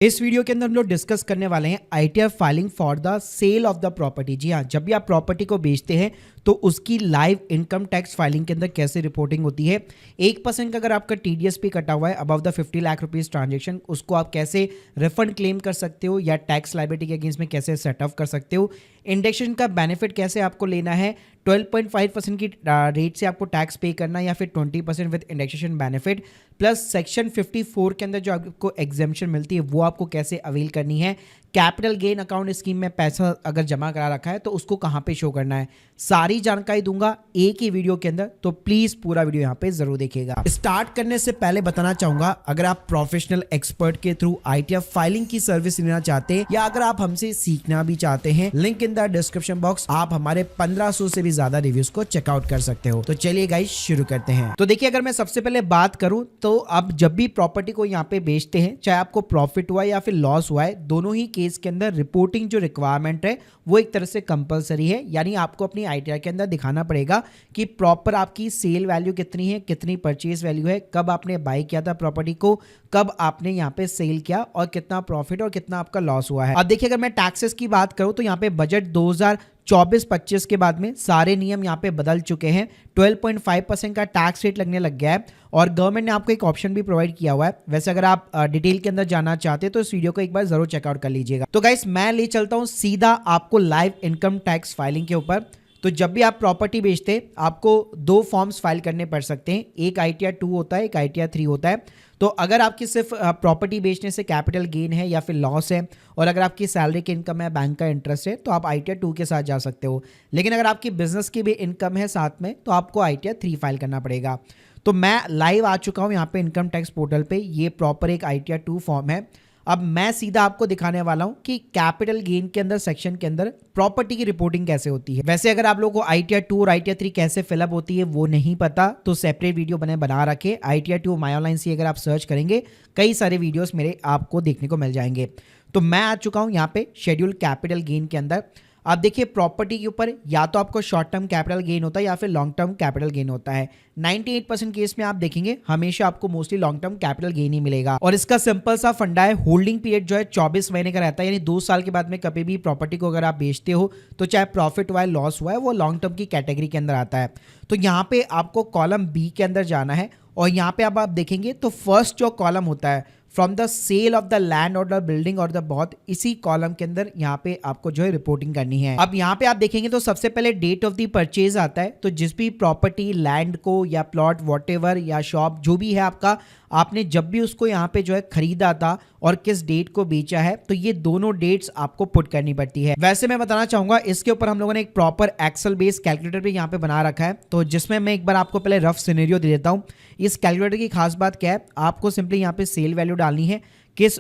इस वीडियो के अंदर हम लोग डिस्कस करने वाले हैं ITR filing for the sale of the property. जी हाँ, जब भी आप प्रॉपर्टी को बेचते हैं तो उसकी लाइव इनकम टैक्स फाइलिंग के अंदर कैसे रिपोर्टिंग होती है। 1% का अगर आपका टीडीएस पे कटा हुआ है above the 50 lakh rupees transaction, उसको आप कैसे रिफंड क्लेम कर सकते हो या टैक्स लाइबिलिटी के अगेंस्ट में कैसे सेट ऑफ कर सकते हो। इंडेक्सेशन का बेनिफिट कैसे आपको लेना है, 12.5% की रेट से आपको टैक्स पे करना है या फिर 20% with indexation benefit, plus section 54 के अंदर जो आपको एग्जेम्पशन मिलती है वो आपको कैसे अवेल करनी है। कैपिटल गेन अकाउंट स्कीम में पैसा अगर जमा करा रखा है तो उसको कहाँ पे शो करना है, सारी जानकारी दूंगा एक ही वीडियो के अंदर, तो प्लीज पूरा वीडियो यहाँ पे जरूर देखिएगा। स्टार्ट करने से पहले बताना चाहूंगा, अगर आप प्रोफेशनल एक्सपर्ट के थ्रू आईटीआर फाइलिंग की सर्विस लेना चाहते हैं या अगर आप हमसे सीखना भी चाहते हैं, link in the description box, आप हमारे 1500 से भी ज्यादा रिव्यूज को चेकआउट कर सकते हो। तो चलिए गाइस शुरू करते हैं। तो देखिए, अगर मैं सबसे पहले बात करूं तो आप जब भी प्रॉपर्टी को यहाँ पे बेचते हैं, चाहे आपको प्रॉफिट हुआ या फिर लॉस हुआ है, दोनों ही केस के अंदर रिपोर्टिंग जो रिक्वायरमेंट है वो एक तरह से कंपलसरी है। यानी आपको अपनी आईटीआर के अंदर दिखाना पड़ेगा कि प्रॉपर आपकी सेल वैल्यू कितनी है, कितनी परचेज वैल्यू है, कब आपने बाय किया था प्रॉपर्टी को, कब आपने यहाँ पे सेल किया और कितना प्रॉफिट और कितना आपका लॉस हुआ है। अब देखिए, अगर मैं टैक्सेस की बात करूं तो यहाँ पे बजट 2024-25 के बाद में सारे नियम यहाँ पे बदल चुके हैं। 12.5% का टैक्स रेट लगने लग गया है और गवर्नमेंट ने आपको एक ऑप्शन भी प्रोवाइड किया हुआ है। वैसे अगर आप डिटेल के अंदर जानना चाहते हैं तो इस वीडियो को एक बार जरूर चेकआउट कर लीजिएगा। तो गाइस, मैं ले चलता हूं सीधा आपको लाइव इनकम टैक्स फाइलिंग के ऊपर। तो जब भी आप प्रॉपर्टी बेचते हैं आपको 2 फॉर्म्स फाइल करने पड़ सकते हैं, एक आईटीआर 2 होता है, एक आईटीआर 3 होता है। तो अगर आपकी सिर्फ प्रॉपर्टी बेचने से कैपिटल गेन है या फिर लॉस है और अगर आपकी सैलरी की इनकम है, बैंक का इंटरेस्ट है, तो आप आईटीआर 2 के साथ जा सकते हो। लेकिन अगर आपकी बिजनेस की भी इनकम है साथ में तो आपको आईटीआर 3 फाइल करना पड़ेगा। तो मैं लाइव आ चुका हूँ यहाँ पे इनकम टैक्स पोर्टल पे, ये प्रॉपर एक आईटीआर 2 फॉर्म है। अब मैं सीधा आपको दिखाने वाला हूं कि कैपिटल गेन के अंदर सेक्शन के अंदर प्रॉपर्टी की रिपोर्टिंग कैसे होती है। वैसे अगर आप लोगों को आईटीआर 2 और आईटीआर 3 कैसे फिलअप होती है वो नहीं पता तो सेपरेट वीडियो बना रखे। आईटीआर 2 माई ऑनलाइन से अगर आप सर्च करेंगे कई सारे वीडियोस मेरे आपको देखने को मिल जाएंगे। तो मैं आ चुका हूं यहाँ पे शेड्यूल कैपिटल गेन के अंदर। आप देखिए, प्रॉपर्टी के ऊपर या तो आपको शॉर्ट टर्म कैपिटल गेन होता है या फिर लॉन्ग टर्म कैपिटल गेन होता है। 98% केस में आप देखेंगे हमेशा आपको mostly long term capital gain ही मिलेगा और इसका सिंपल सा फंडा है, होल्डिंग पीरियड जो है 24 महीने का रहता है। यानी 2 साल के बाद में कभी भी प्रॉपर्टी को अगर आप बेचते हो तो चाहे प्रॉफिट हुआ है लॉस हुआ है वो लॉन्ग टर्म की कैटेगरी के अंदर आता है। तो यहाँ पे आपको कॉलम बी के अंदर जाना है और यहाँ पे अब आप देखेंगे तो फर्स्ट जो कॉलम होता है from the sale of the land और द बिल्डिंग और द बॉथ, इसी कॉलम के अंदर यहाँ पे आपको जो है रिपोर्टिंग करनी है। अब यहाँ पे आप देखेंगे तो सबसे पहले डेट ऑफ द परचेज आता है। तो जिस भी प्रॉपर्टी, लैंड को या प्लॉट व्हाटएवर या शॉप जो भी है आपका, आपने जब भी उसको यहाँ पे जो है खरीदा था और किस डेट को बेचा है, तो ये दोनों डेट्स आपको पुट करनी पड़ती है। वैसे मैं बताना चाहूंगा इसके ऊपर हम लोगों ने एक प्रॉपर एक्सेल बेस्ड कैलकुलेटर भी यहाँ पे बना रखा है, तो जिसमें मैं एक बार आपको पहले रफ सिनेरियो दे देता हूँ। इस कैलकुलेटर की खास बात क्या है, आपको सिंपली यहाँ पे सेल वैल्यू डालनी है, किस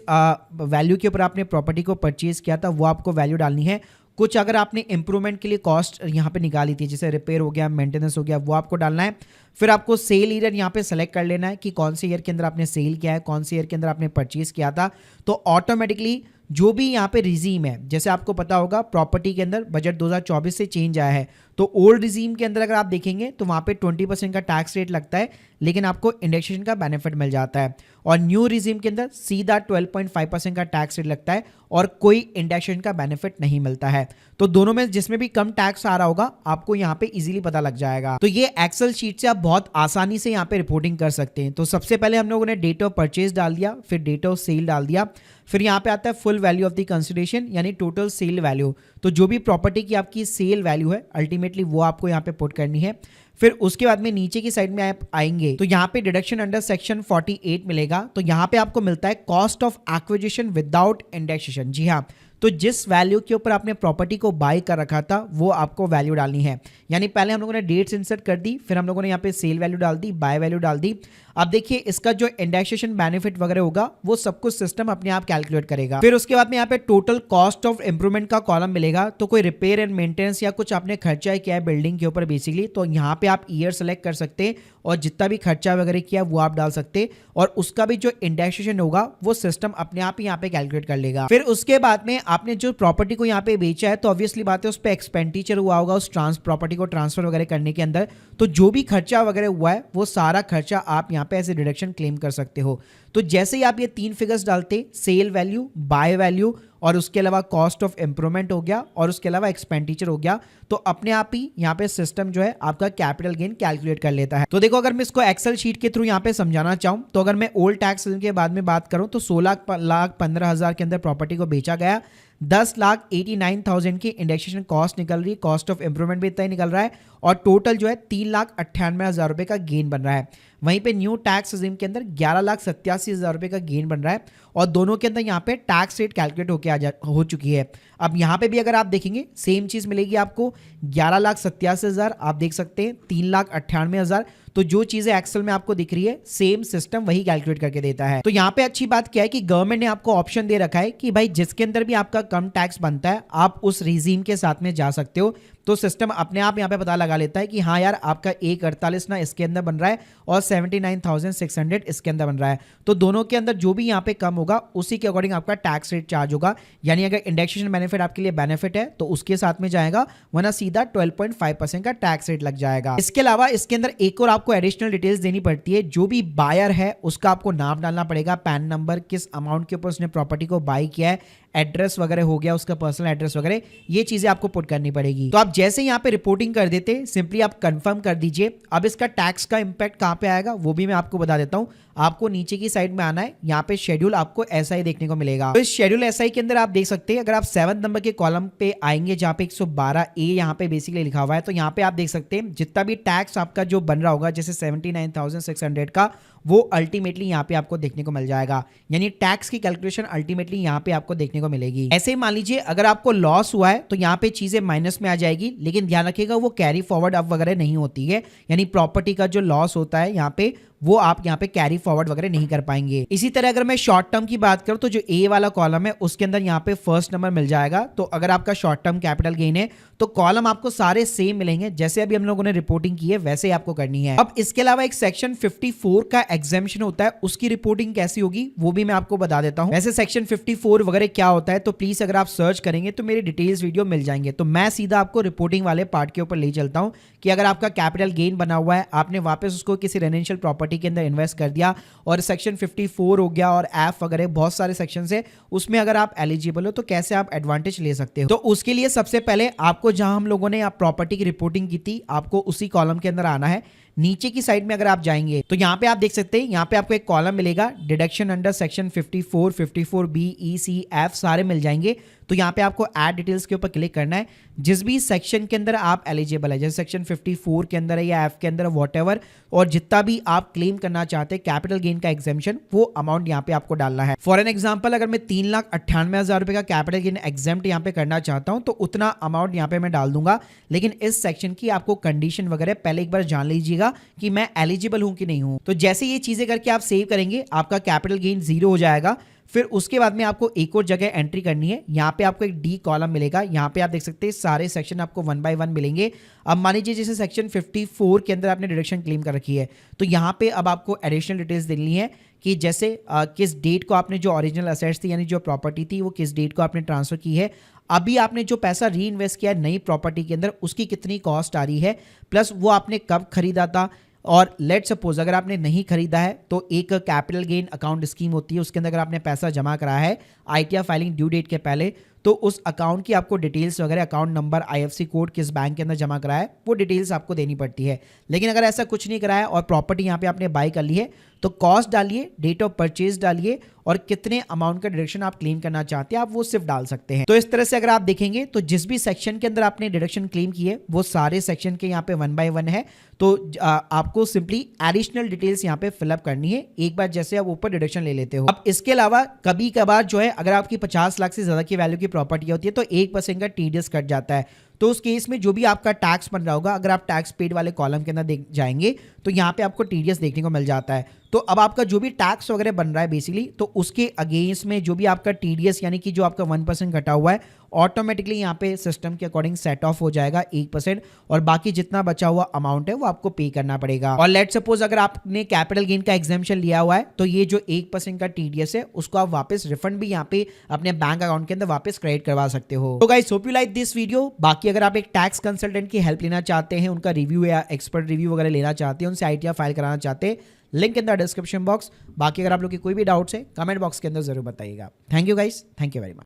वैल्यू के ऊपर आपने प्रॉपर्टी को परचेज किया था वो आपको वैल्यू डालनी है। कुछ अगर आपने इंप्रूवमेंट के लिए कॉस्ट यहाँ पे निकाली थी, जैसे रिपेयर हो गया, मेंटेनेंस हो गया, वो आपको डालना है। फिर आपको सेल ईयर यहाँ पे सेलेक्ट कर लेना है कि कौन से ईयर के अंदर आपने सेल किया है, कौन से ईयर के अंदर आपने परचेज किया था। तो ऑटोमेटिकली जो भी यहाँ पे रिजीम है, जैसे आपको पता होगा प्रॉपर्टी के अंदर बजट 2024 से चेंज आया है, तो ओल्ड रिजीम के अंदर अगर आप देखेंगे तो वहाँ पे 20% का टैक्स रेट लगता है लेकिन आपको इंडेक्सेशन का बेनिफिट मिल जाता है। और न्यू रिजीम के अंदर सीधा 12.5% का टैक्स रेट लगता है और कोई इंडेक्सेशन का बेनिफिट नहीं मिलता है। तो दोनों में जिसमें भी कम टैक्स आ रहा होगा आपको यहाँ पे इजीली पता लग जाएगा। तो ये एक्सेल शीट से आप बहुत आसानी से यहाँ पे रिपोर्टिंग कर सकते हैं। तो सबसे पहले हम लोगों ने डेट ऑफ परचेज डाल दिया, फिर डेट ऑफ सेल डाल दिया, फिर यहाँ पे आता है full value of the consideration यानी टोटल सेल वैल्यू। तो जो भी प्रॉपर्टी की आपकी सेल वैल्यू है अल्टीमेटली वो आपको यहाँ पे पुट करनी है। फिर उसके बाद में नीचे की साइड में आप आएंगे तो यहाँ पे डिडक्शन अंडर सेक्शन 48 मिलेगा। तो यहाँ पे आपको मिलता है cost of acquisition without indexation. जी हाँ, तो जिस वैल्यू के ऊपर आपने प्रॉपर्टी को बाय कर रखा था वो आपको वैल्यू डालनी है। यानी पहले हम लोगों ने डेट्स इंसर्ट कर दी, फिर हम लोगों ने यहाँ पे सेल वैल्यू डाल दी, बाय वैल्यू डाल दी। अब देखिए, इसका जो इंडेक्सेशन बेनिफिट वगैरह होगा वो सब कुछ सिस्टम अपने आप कैलकुलेट करेगा। फिर उसके बाद में यहाँ पे टोटल कॉस्ट ऑफ इंप्रूवमेंट का कॉलम मिलेगा। तो कोई रिपेयर एंड मेंटेनेंस या कुछ आपने खर्चा किया है बिल्डिंग के ऊपर बेसिकली, तो यहाँ पे आप ईयर सेलेक्ट कर सकते हैं और जितना भी खर्चा वगैरह किया वो आप डाल सकते हैं और उसका भी जो इंडेक्सेशन होगा वो सिस्टम अपने आप ही यहाँ पे कैलकुलेट कर लेगा। फिर उसके बाद में आपने जो प्रॉपर्टी को यहाँ पे बेचा है तो ऑब्वियसली बात है उस पर एक्सपेंडिचर हुआ होगा उस प्रॉपर्टी को ट्रांसफर वगैरह करने के अंदर, तो जो भी खर्चा वगैरह हुआ है वो सारा खर्चा आप यहाँ पे ऐसे डिडक्शन क्लेम कर सकते हो। तो जैसे ही आप ये 3 फिगर्स डालते, सेल वैल्यू, बाय वैल्यू और उसके अलावा कॉस्ट ऑफ इंप्रूवमेंट हो गया और उसके अलावा एक्सपेंडिचर हो गया, तो अपने आप ही यहाँ पे सिस्टम जो है आपका कैपिटल गेन कैलकुलेट कर लेता है। तो देखो अगर मैं इसको एक्सेल शीट के थ्रू यहाँ पे समझाना चाहूँ, तो अगर मैं ओल्ड टैक्स के बाद में बात करूँ तो 16,15,000 के अंदर प्रॉपर्टी को बेचा गया, 10,89,000 की इंडेक्सेशन कॉस्ट निकल रही है, कॉस्ट ऑफ इंप्रूवमेंट भी इतना ही निकल रहा है और टोटल जो है 3,98,000 रुपए का गेन बन रहा है। वहीं पे न्यू टैक्स रिजीम के अंदर 11,87,000 रुपए का गेन बन रहा है और दोनों के अंदर यहाँ पे टैक्स रेट कैलकुलेट होकर हो चुकी है। अब यहाँ पे भी अगर आप देखेंगे सेम चीज मिलेगी आपको, 11,87,000 आप देख सकते हैं, 3,98,000। तो जो चीजें एक्सेल में आपको दिख रही है सेम सिस्टम वही कैलकुलेट करके देता है। तो यहाँ पे अच्छी बात क्या है कि गवर्नमेंट ने आपको ऑप्शन दे रखा है कि भाई जिसके अंदर भी आपका कम टैक्स बनता है आप उस रिजीम के साथ में जा सकते हो। तो सिस्टम अपने आप यहाँ पे पता लगा लेता है कि हाँ यार आपका 1,48 ना इसके अंदर बन रहा है और 79,600 इसके अंदर बन रहा है। तो दोनों के अंदर जो भी यहाँ पे कम होगा उसी के अकॉर्डिंग आपका टैक्स रेट चार्ज होगा। यानी अगर इंडेक्सेशन बेनिफिट आपके लिए बेनिफिट है तो उसके साथ में जाएगा, वरना सीधा 12.5% का टैक्स रेट लग जाएगा। इसके अलावा इसके अंदर एक और आपको एडिशनल डिटेल्स देनी पड़ती है। जो भी बायर है उसका आपको नाम डालना पड़ेगा, पैन नंबर, किस अमाउंट के ऊपर उसने प्रॉपर्टी को बाय किया है, एड्रेस वगैरह हो गया, उसका पर्सनल एड्रेस वगैरह, ये चीजें आपको पुट करनी पड़ेगी। तो आप जैसे यहाँ पे रिपोर्टिंग कर देते सिंपली आप कंफर्म कर दीजिए। अब इसका टैक्स का इंपैक्ट कहां पे आएगा वो भी मैं आपको बता देता हूं। आपको नीचे की साइड में आना है, यहाँ पे शेड्यूल आपको ऐसा ही देखने को मिलेगा। तो इस शेड्यूल ऐसा ही के अंदर आप देख सकते हैं, अगर आप 7 नंबर के कॉलम पे आएंगे जहां पे 112A यहाँ पे बेसिकली लिखा हुआ है, तो यहाँ पे आप देख सकते हैं जितना भी टैक्स आपका जो बन रहा होगा जैसे 79,600 का, वो अल्टीमेटली यहाँ पे आपको देखने को मिल जाएगा। यानी टैक्स की कैलकुलेशन अल्टीमेटली यहाँ पे आपको देखने को मिलेगी। ऐसे ही मान लीजिए अगर आपको लॉस हुआ है तो यहाँ पे चीजें माइनस में आ जाएगी, लेकिन ध्यान रखिएगा वो कैरी फॉरवर्ड अप वगैरह नहीं होती है। यानी प्रॉपर्टी का जो लॉस होता है यहाँ पे वो आप यहाँ पे कैरी फॉरवर्ड वगैरह नहीं कर पाएंगे। इसी तरह अगर मैं शॉर्ट टर्म की बात करूं तो जो ए वाला कॉलम है उसके अंदर यहाँ पे फर्स्ट नंबर मिल जाएगा। तो अगर आपका शॉर्ट टर्म कैपिटल गेन है तो कॉलम आपको सारे सेम मिलेंगे, जैसे अभी हम लोगों ने रिपोर्टिंग की है वैसे ही आपको करनी है। अब इसके अलावा एक सेक्शन 54 का एग्जेम्पशन होता है, उसकी रिपोर्टिंग कैसी होगी वो भी मैं आपको बता देता हूं। वैसे सेक्शन 54 वगैरह क्या होता है तो प्लीज अगर आप सर्च करेंगे तो मेरे डिटेल्स वीडियो मिल जाएंगे। तो मैं सीधा आपको रिपोर्टिंग वाले पार्ट के ऊपर ले चलता हूं कि अगर आपका कैपिटल गेन बना हुआ है, आपने वापस उसको किसी रेजिडेंशियल प्रॉपर्टी के अंदर इन्वेस्ट कर दिया और सेक्शन 54 हो गया और एफ वगैरह बहुत सारे सेक्शन है, उसमें अगर आप एलिजिबल हो तो कैसे आप एडवांटेज ले सकते हो। तो उसके लिए सबसे पहले आपको जहां हम लोगों ने प्रॉपर्टी की रिपोर्टिंग की थी आपको उसी कॉलम के अंदर आना है। नीचे की साइड में अगर आप जाएंगे तो यहाँ पे आप देख सकते हैं, यहाँ पे आपको एक कॉलम मिलेगा deduction under section 54, 54B, E, C, F सारे मिल जाएंगे। तो यहाँ पे आपको ऐड डिटेल्स के ऊपर क्लिक करना है। जिस भी सेक्शन के अंदर आप एलिजिबल है, जैसे सेक्शन 54 के अंदर है या एफ के अंदर व्हाटएवर, और जितना भी आप क्लेम करना चाहते हैं कैपिटल गेन का एग्जेम्पशन, वो अमाउंट यहाँ पे आपको डालना है। फॉर एन एग्जांपल अगर मैं 3,98,000 रुपए का कैपिटल गेन एग्जेम्प्ट यहाँ पे करना चाहता हूँ तो उतना अमाउंट यहाँ पे मैं डाल दूंगा। लेकिन इस सेक्शन की आपको कंडीशन वगैरह पहले एक बार जान लीजिएगा कि मैं एलिजिबल हूं कि नहीं हूं। तो जैसे ये चीजें करके आप सेव करेंगे आपका कैपिटल गेन 0 हो जाएगा। फिर उसके बाद में आपको एक और जगह एंट्री करनी है। यहाँ पे आपको एक डी कॉलम मिलेगा, यहाँ पे आप देख सकते हैं सारे सेक्शन आपको 1 बाय 1 मिलेंगे। अब मान लीजिए जैसे सेक्शन 54 के अंदर आपने डिडक्शन क्लेम कर रखी है तो यहाँ पे अब आपको एडिशनल डिटेल्स देनी है कि जैसे किस डेट को आपने जो ओरिजिनल असेट्स थी यानी जो प्रॉपर्टी थी वो किस डेट को आपने ट्रांसफर की है, अभी आपने जो पैसा री इन्वेस्ट किया है नई प्रॉपर्टी के अंदर उसकी कितनी कॉस्ट आ रही है, प्लस वो आपने कब खरीदा था, और लेट सपोज अगर आपने नहीं खरीदा है तो एक कैपिटल गेन अकाउंट स्कीम होती है, उसके अंदर अगर आपने पैसा जमा कराया है आईटीआर फाइलिंग ड्यू डेट के पहले तो उस अकाउंट की आपको डिटेल्स वगैरह, अकाउंट नंबर, आईएफएससी कोड, किस बैंक के अंदर जमा कराया है वो डिटेल्स आपको देनी पड़ती है। लेकिन अगर ऐसा कुछ नहीं कराया और प्रॉपर्टी यहाँ पे आपने बाय कर ली है तो कॉस्ट डालिए, डेट ऑफ परचेज डालिए और कितने अमाउंट का डिडक्शन आप क्लेम करना चाहते हैं आप वो सिर्फ डाल सकते हैं। तो इस तरह से अगर आप देखेंगे तो जिस भी सेक्शन के अंदर आपने डिडक्शन क्लेम की है वो सारे सेक्शन के यहाँ पे 1 बाय 1 है। तो आपको सिंपली एडिशनल डिटेल्स यहाँ पे फिलअप करनी है एक बार जैसे आप ऊपर डिडक्शन ले लेते हो। अब इसके अलावा कभी कभार जो है अगर आपकी 50 लाख से ज्यादा की वैल्यू की प्रॉपर्टी होती है तो 1% का टीडीएस कट जाता है। तो उस केस में जो भी आपका टैक्स बन रहा होगा, अगर आप टैक्स पेड वाले कॉलम के अंदर देख जाएंगे तो यहाँ पे आपको टीडीएस देखने को मिल जाता है। तो अब आपका जो भी टैक्स वगैरह बन रहा है बेसिकली तो उसके अगेंस्ट में जो भी आपका टीडीएस यानी कि जो आपका 1% घटा हुआ है ऑटोमेटिकली यहाँ पे सिस्टम के अकॉर्डिंग सेट ऑफ हो जाएगा 1% और बाकी जितना बचा हुआ अमाउंट है वो आपको पे करना पड़ेगा। और लेट सपोज अगर आपने कैपिटल गेन का एग्जेम्पशन लिया हुआ है तो ये जो 1% का टीडीएस है उसको आप वापस रिफंड भी यहाँ पे अपने बैंक अकाउंट के अंदर वापस क्रेडिट करवा सकते हो। तो guys hope you like this video. बाकी अगर आप एक टैक्स कंसल्टेंट की हेल्प लेना चाहते हैं, उनका रिव्यू या एक्सपर्ट रिव्यू वगैरह लेना चाहते हैं, उनसे आईटीआर फाइल कराना चाहते हैं, link in the description box. बाकी अगर आप लोग की कोई भी डाउट्स है कमेंट बॉक्स के अंदर जरूर बताइएगा। Thank you guys, thank you very much.